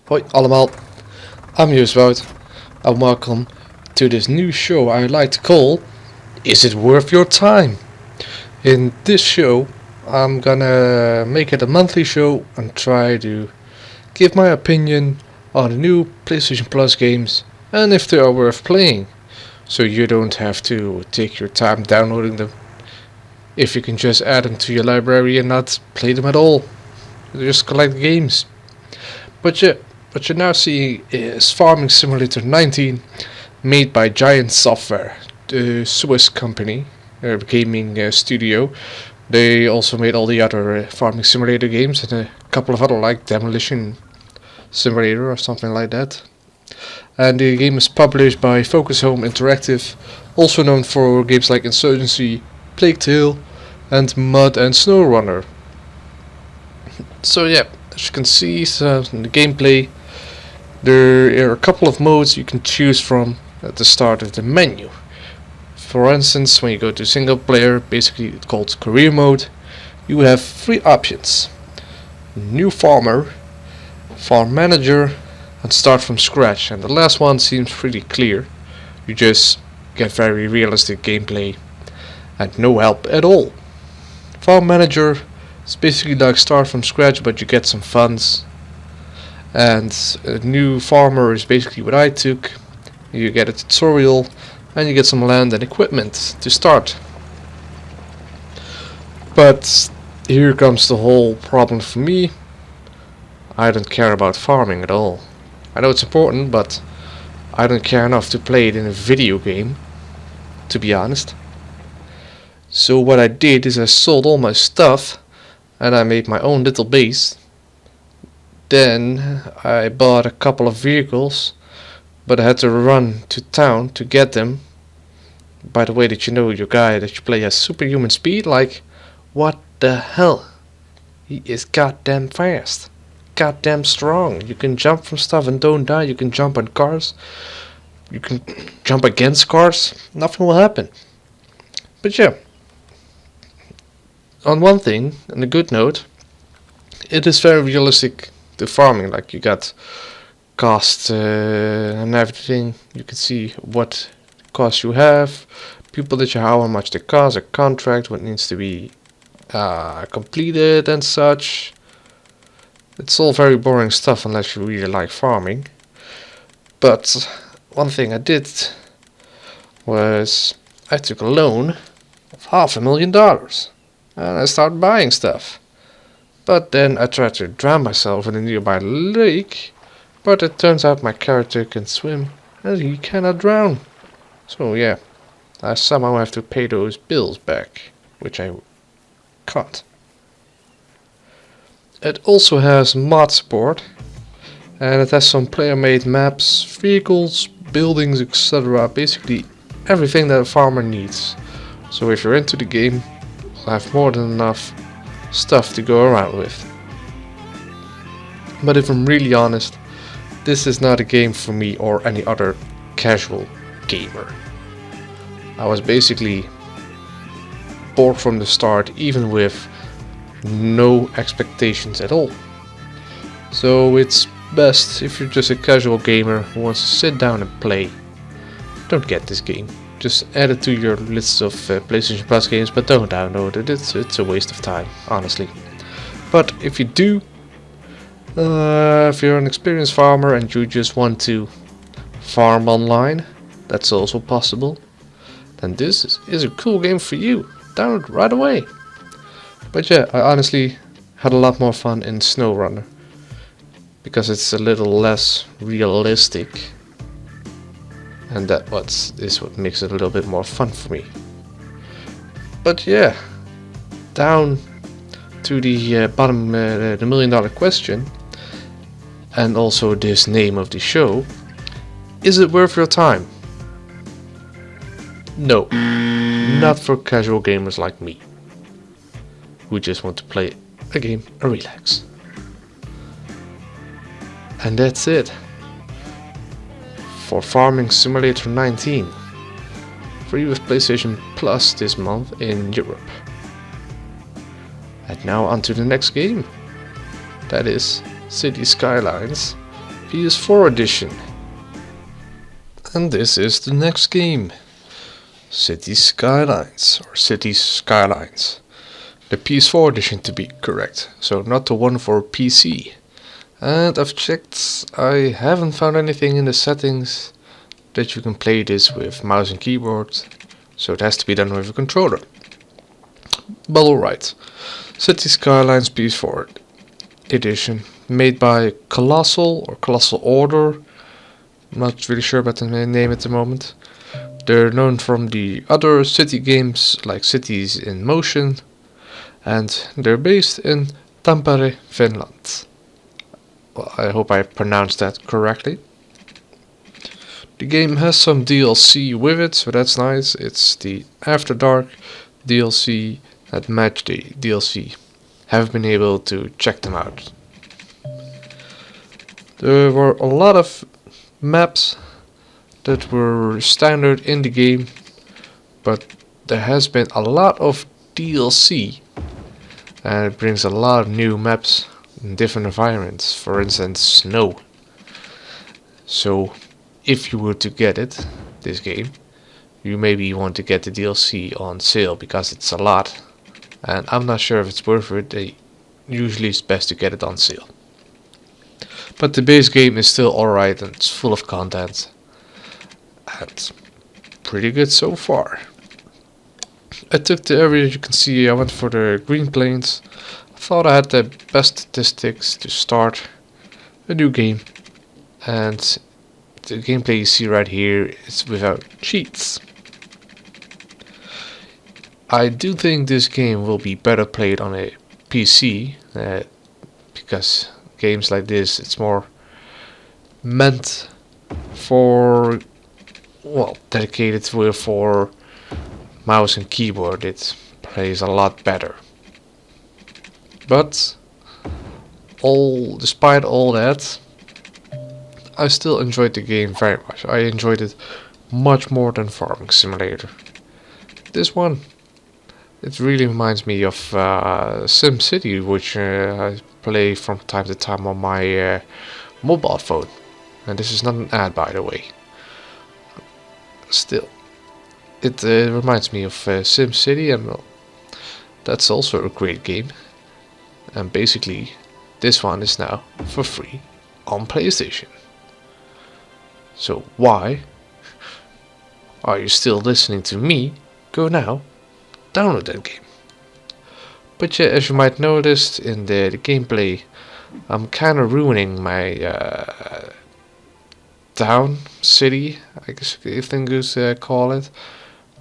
Hoi allemaal, I'm Woud and welcome to this new show I like to call Is It Worth Your Time? In this show I'm gonna make it a monthly show and try to give my opinion on the new PlayStation Plus games and if they are worth playing, so you don't have to take your time downloading them if you can just add them to your library and not play them at all. Just collect games. But what you're now seeing is Farming Simulator 19, made by Giant Software, the Swiss company, gaming studio. They also made all the other Farming Simulator games and a couple of other like Demolition Simulator or something like that. And the game is published by Focus Home Interactive, also known for games like Insurgency, Plague Tale, and Mud and Snow Runner. So yeah, as you can see in the gameplay, there are a couple of modes you can choose from at the start of the menu. For instance, when you go to single player, basically it's called career mode, you have three options: new farmer, farm manager, and start from scratch. And the last one seems pretty clear. You just get very realistic gameplay and no help at all. Farm manager is basically like start from scratch, but you get some funds. And a new farmer is basically what I took. You get a tutorial and you get some land and equipment to start. But here comes the whole problem for me. I don't care about farming at all. I know it's important, but I don't care enough to play it in a video game, to be honest. So what I did is I sold all my stuff and I made my own little base. Then I bought a couple of vehicles, but I had to run to town to get them. By the way, did you know your guy that you play has superhuman speed? Like, what the hell? He is goddamn fast. Goddamn strong. You can jump from stuff and don't die. You can jump on cars. You can jump against cars. Nothing will happen. But yeah. On one thing, on a good note, it is very realistic to farming. Like, you got cost and everything. You can see what costs you have, people that you hire, how much they cost, a contract, what needs to be completed and such. It's all very boring stuff unless you really like farming. But one thing I did was I took a loan of $500,000 and I started buying stuff. But then I tried to drown myself in a nearby lake, but it turns out my character can swim and he cannot drown. So yeah, I somehow have to pay those bills back, which I can't. It also has mod support, and it has some player-made maps, vehicles, buildings, etc. Basically everything that a farmer needs. So if you're into the game, you'll have more than enough stuff to go around with. But if I'm really honest, this is not a game for me or any other casual gamer. I was basically bored from the start, even with no expectations at all. So it's best if you're just a casual gamer who wants to sit down and play. Don't get this game. Just add it to your list of PlayStation Plus games, but don't download it. It's a waste of time, honestly. But if you do, if you're an experienced farmer and you just want to farm online, that's also possible, then this is a cool game for you. Download it right away. But yeah, I honestly had a lot more fun in Snow Runner, because it's a little less realistic, and that is what makes it a little bit more fun for me. But yeah, down to the bottom, the $1 million question, and also this name of the show: is it worth your time? No, not for casual gamers like me, who just want to play a game and relax. And that's it for Farming Simulator 19, free with PlayStation Plus this month in Europe. And now on to the next game, that is City Skylines, PS4 edition. And this is the next game. Cities Skylines, or Cities Skylines. The PS4 edition to be correct, so not the one for PC. And I've checked, I haven't found anything in the settings that you can play this with mouse and keyboard, so it has to be done with a controller. But alright, Cities Skylines PS4 edition, made by Colossal or Colossal Order. I'm not really sure about the name at the moment. They're known from the other city games like Cities in Motion, and they're based in Tampere, Finland. Well, I hope I pronounced that correctly. The game has some DLC with it, so that's nice. It's the After Dark DLC and Match Day DLC. Haven't been able to check them out. There were a lot of maps that were standard in the game, but there has been a lot of DLC, and it brings a lot of new maps in different environments, for instance snow. So if you were to get it, this game, you maybe want to get the DLC on sale because it's a lot, and I'm not sure if it's worth it. Usually it's best to get it on sale. But the base game is still alright and it's full of content. And pretty good so far. I took the area, you can see I went for the Green Plains. I thought I had the best statistics to start a new game. And the gameplay you see right here is without cheats. I do think this game will be better played on a PC, because games like this, it's more meant for, well, dedicated for mouse and keyboard. It plays a lot better. But despite all that, I still enjoyed the game very much. I enjoyed it much more than Farming Simulator. This one, it really reminds me of SimCity, which I play from time to time on my mobile phone. And this is not an ad, by the way. Still, it reminds me of SimCity, and well, that's also a great game. And basically, this one is now for free on PlayStation. So why are you still listening to me? Go now, download that game. But yeah, as you might notice in the gameplay, I'm kind of ruining my town, city, I guess you think you call it.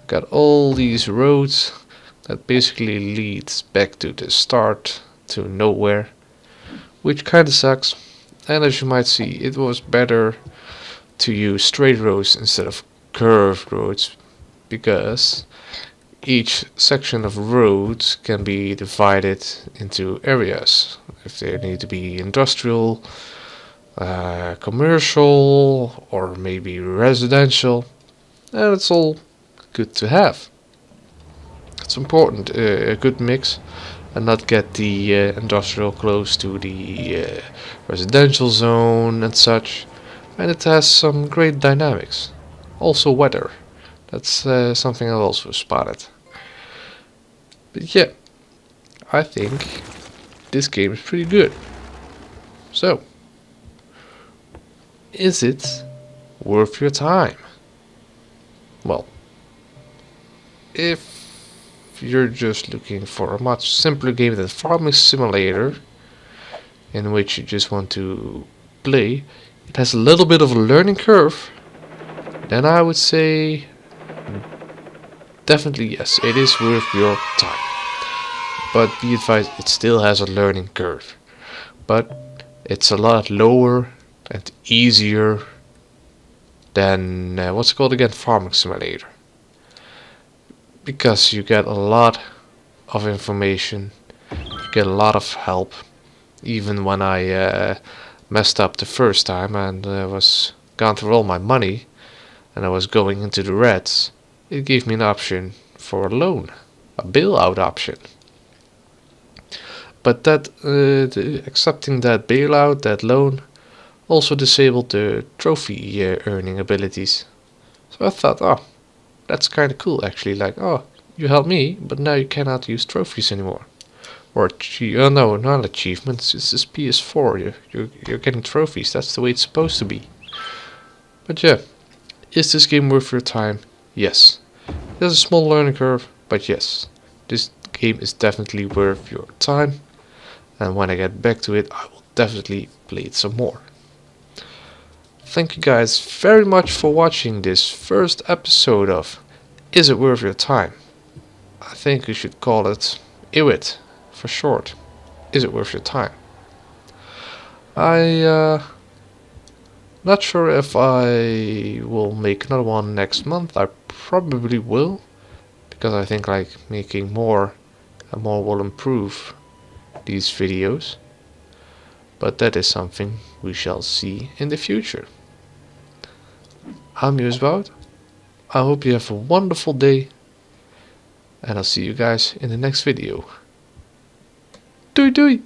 Got all these roads that basically leads back to the start, to nowhere, which kind of sucks. And as you might see, it was better to use straight roads instead of curved roads, because each section of roads can be divided into areas. If they need to be industrial, commercial, or maybe residential, and it's all good to have. It's important, a good mix, and not get the industrial close to the residential zone and such. And it has some great dynamics. Also weather. That's something I've also spotted. But yeah, I think this game is pretty good. So, is it worth your time? Well, if you're just looking for a much simpler game than Farming Simulator, in which you just want to play, it has a little bit of a learning curve, then I would say definitely yes, it is worth your time. But be advised, it still has a learning curve. But it's a lot lower and easier than, what's it called again, Farming Simulator. Because you get a lot of information, you get a lot of help. Even when I messed up the first time and was gone through all my money and I was going into the reds, it gave me an option for a loan, a bailout option. But that accepting that bailout, that loan, also disabled the trophy earning abilities. So I thought, oh, that's kind of cool actually. Like, oh, you helped me, but now you cannot use trophies anymore. Or oh no, not achievements. It's this PS4. You're getting trophies. That's the way it's supposed to be. But yeah, is this game worth your time? Yes. There's a small learning curve, but yes, this game is definitely worth your time. And when I get back to it, I will definitely play it some more. Thank you guys very much for watching this first episode of Is It Worth Your Time? I think we should call it IWIT for short. Is it worth your time? Not sure if I will make another one next month. I probably will, because I think like making more and more will improve these videos. But that is something we shall see in the future. I'm Woud. I hope you have a wonderful day, and I'll see you guys in the next video. Doei doei!